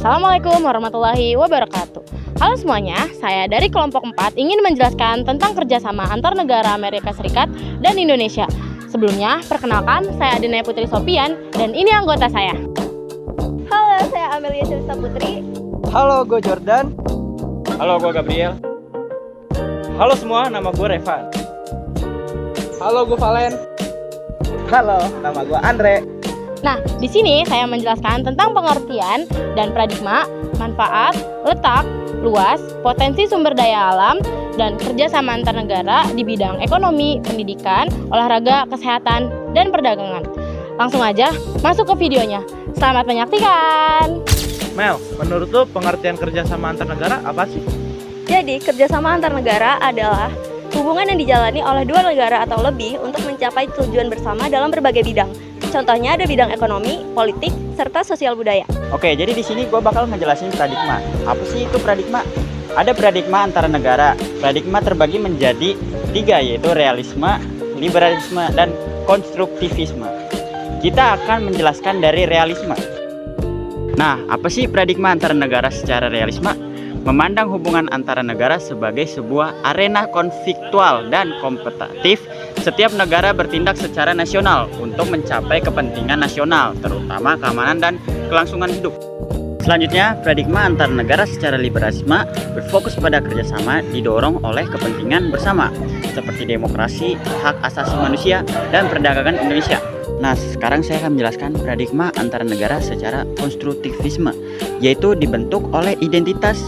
Assalamualaikum warahmatullahi wabarakatuh. Halo semuanya, saya dari kelompok 4 ingin menjelaskan tentang kerjasama antar negara Amerika Serikat dan Indonesia. Sebelumnya, perkenalkan, saya Adenaya Putri Sopian dan ini anggota saya. Halo, saya Amelia Celisa Putri. Halo, gue Jordan. Halo, gue Gabriel. Halo semua, nama gue Revan. Halo, gue Valen. Halo, nama gue Andre. Nah, di sini saya menjelaskan tentang pengertian dan paradigma, manfaat, letak, luas, potensi sumber daya alam, dan kerjasama antar negara di bidang ekonomi, pendidikan, olahraga, kesehatan, dan perdagangan. Langsung aja masuk ke videonya. Selamat menyaksikan. Mel, menurut lu pengertian kerjasama antar negara apa sih? Jadi, kerjasama antar negara adalah hubungan yang dijalani oleh dua negara atau lebih untuk mencapai tujuan bersama dalam berbagai bidang. Contohnya ada bidang ekonomi, politik, serta sosial budaya. Oke, jadi di sini gue bakal ngejelasin paradigma. Apa sih itu paradigma? Ada paradigma antara negara. Paradigma terbagi menjadi 3, yaitu realisme, liberalisme, dan konstruktivisme. Kita akan menjelaskan dari realisme. Nah, apa sih paradigma antara negara secara realisme? Memandang hubungan antara negara sebagai sebuah arena konfliktual dan kompetitif. Setiap negara bertindak secara nasional untuk mencapai kepentingan nasional, terutama keamanan dan kelangsungan hidup. Selanjutnya, paradigma antar negara secara liberalisme berfokus pada kerjasama didorong oleh kepentingan bersama, seperti demokrasi, hak asasi manusia, dan perdagangan Indonesia. Nah, sekarang saya akan menjelaskan paradigma antar negara secara konstruktivisme, yaitu dibentuk oleh identitas,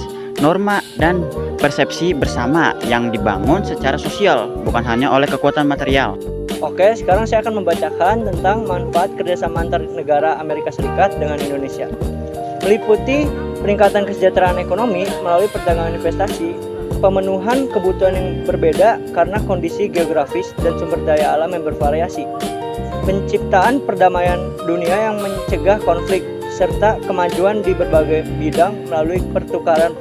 norma, dan persepsi bersama yang dibangun secara sosial, bukan hanya oleh kekuatan material. Oke, sekarang saya akan membacakan tentang manfaat kerjasama antar negara Amerika Serikat dengan Indonesia. Meliputi peningkatan kesejahteraan ekonomi melalui perdagangan investasi, pemenuhan kebutuhan yang berbeda karena kondisi geografis dan sumber daya alam yang bervariasi, penciptaan perdamaian dunia yang mencegah konflik, serta kemajuan di berbagai bidang melalui pertukaran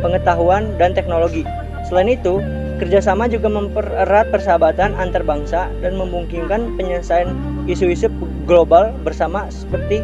pengetahuan dan teknologi. Selain itu, kerjasama juga mempererat persahabatan antar bangsa dan memungkinkan penyelesaian isu-isu global bersama seperti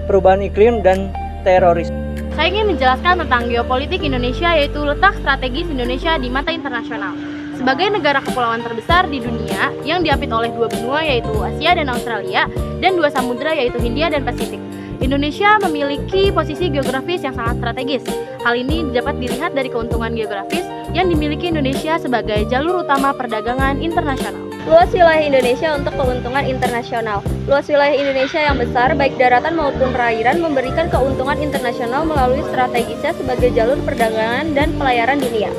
perubahan iklim dan teroris. Saya ingin menjelaskan tentang geopolitik Indonesia, yaitu letak strategis Indonesia di mata internasional. Sebagai negara kepulauan terbesar di dunia yang diapit oleh 2 benua yaitu Asia dan Australia, dan 2 samudra yaitu Hindia dan Pasifik, Indonesia memiliki posisi geografis yang sangat strategis. Hal ini dapat dilihat dari keuntungan geografis yang dimiliki Indonesia sebagai jalur utama perdagangan internasional. Luas wilayah Indonesia untuk keuntungan internasional. Luas wilayah Indonesia yang besar, baik daratan maupun perairan, memberikan keuntungan internasional melalui strategisnya sebagai jalur perdagangan dan pelayaran dunia,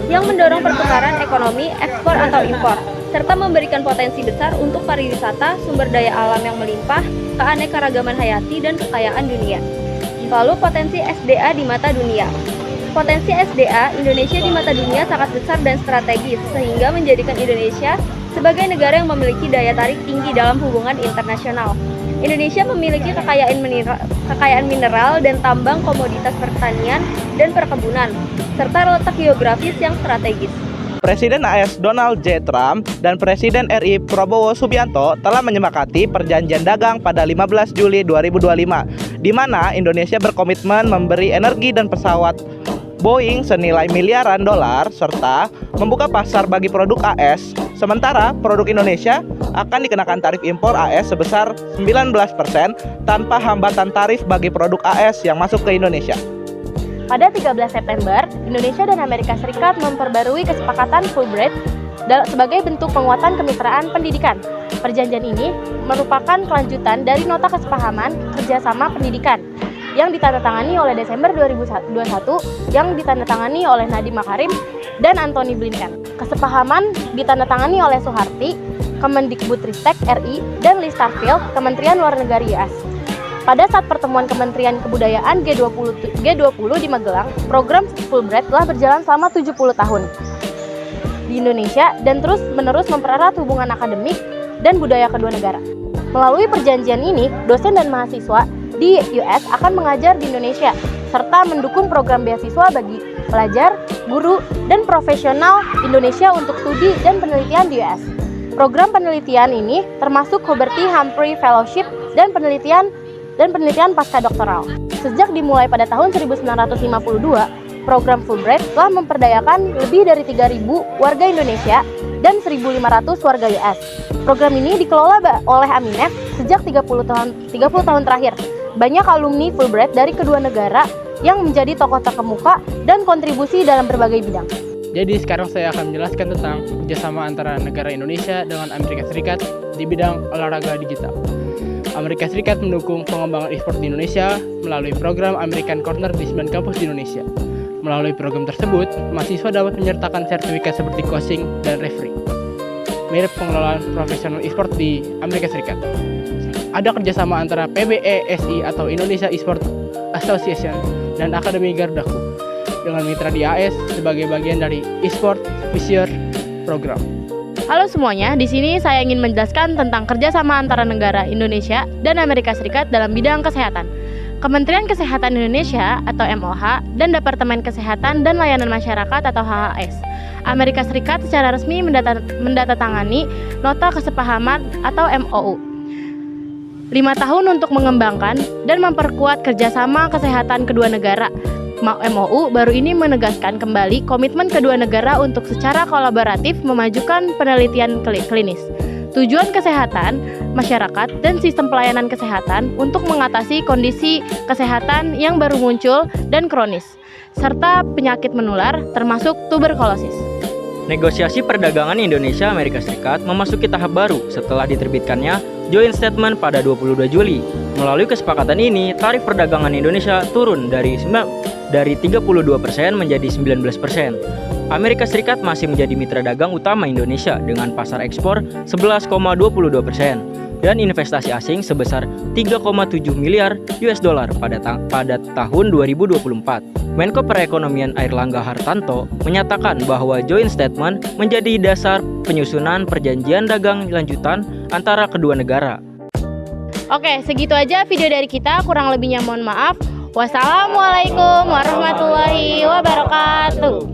yang mendorong pertukaran ekonomi, ekspor atau impor, serta memberikan potensi besar untuk pariwisata, sumber daya alam yang melimpah, keanekaragaman hayati, dan kekayaan dunia. Lalu potensi SDA di mata dunia. Potensi SDA Indonesia di mata dunia sangat besar dan strategis, sehingga menjadikan Indonesia sebagai negara yang memiliki daya tarik tinggi dalam hubungan internasional. Indonesia memiliki kekayaan mineral dan tambang, komoditas pertanian dan perkebunan, serta letak geografis yang strategis. Presiden AS Donald J. Trump dan Presiden RI Prabowo Subianto telah menyepakati perjanjian dagang pada 15 Juli 2025, di mana Indonesia berkomitmen memberi energi dan pesawat Boeing senilai miliaran dolar, serta membuka pasar bagi produk AS. Sementara produk Indonesia akan dikenakan tarif impor AS sebesar 19% tanpa hambatan tarif bagi produk AS yang masuk ke Indonesia. Pada 13 September, Indonesia dan Amerika Serikat memperbarui kesepakatan Fulbright sebagai bentuk penguatan kemitraan pendidikan. Perjanjian ini merupakan kelanjutan dari nota kesepahaman kerjasama pendidikan yang ditandatangani oleh Desember 2021 yang ditandatangani oleh Nadiem Makarim dan Antony Blinken. Kesepahaman ditandatangani oleh Soeharti, Kemendikbudristek RI, dan Lee Starfield, Kementerian Luar Negeri US. Pada saat pertemuan Kementerian Kebudayaan G20 di Magelang, program Fulbright telah berjalan selama 70 tahun di Indonesia dan terus-menerus mempererat hubungan akademik dan budaya kedua negara. Melalui perjanjian ini, dosen dan mahasiswa di US akan mengajar di Indonesia, serta mendukung program beasiswa bagi pelajar, guru, dan profesional Indonesia untuk studi dan penelitian di US. Program penelitian ini termasuk Hubert T. Humphrey Fellowship dan penelitian pasca doktoral. Sejak dimulai pada tahun 1952, program Fulbright telah memperdayakan lebih dari 3.000 warga Indonesia dan 1.500 warga US. Program ini dikelola oleh Aminef sejak 30 tahun terakhir. Banyak alumni Fulbright dari kedua negara yang menjadi tokoh terkemuka dan kontribusi dalam berbagai bidang. Jadi sekarang saya akan menjelaskan tentang kerjasama antara negara Indonesia dengan Amerika Serikat di bidang olahraga digital. Amerika Serikat mendukung pengembangan e-sport di Indonesia melalui program American Corner di 9 kampus di Indonesia. Melalui program tersebut, mahasiswa dapat menyertakan sertifikat seperti coaching dan referee. Mirip pengelolaan profesional e-sport di Amerika Serikat. Ada kerjasama antara PBESI atau Indonesia E-Sport Association dan Akademi Gardaku dengan mitra di AS sebagai bagian dari e-sport Visier program. Halo semuanya, di sini saya ingin menjelaskan tentang kerjasama antara negara Indonesia dan Amerika Serikat dalam bidang kesehatan. Kementerian Kesehatan Indonesia atau MOH dan Departemen Kesehatan dan Layanan Masyarakat atau HHS Amerika Serikat secara resmi mendatangani Nota Kesepahaman atau MOU 5 tahun untuk mengembangkan dan memperkuat kerjasama kesehatan kedua negara. MOU baru ini menegaskan kembali komitmen kedua negara untuk secara kolaboratif memajukan penelitian klinis, tujuan kesehatan, masyarakat, dan sistem pelayanan kesehatan untuk mengatasi kondisi kesehatan yang baru muncul dan kronis, serta penyakit menular termasuk tuberkulosis. Negosiasi perdagangan Indonesia-Amerika Serikat memasuki tahap baru setelah diterbitkannya Joint Statement pada 22 Juli. Melalui kesepakatan ini, tarif perdagangan Indonesia turun dari 32% menjadi 19%. Amerika Serikat masih menjadi mitra dagang utama Indonesia dengan pasar ekspor 11,22% dan investasi asing sebesar 3,7 miliar US dollar pada tahun 2024. Menko Perekonomian Airlangga Hartanto menyatakan bahwa Joint Statement menjadi dasar penyusunan perjanjian dagang lanjutan antara kedua negara. Oke, segitu aja video dari kita, kurang lebihnya mohon maaf. Wassalamualaikum warahmatullahi wabarakatuh.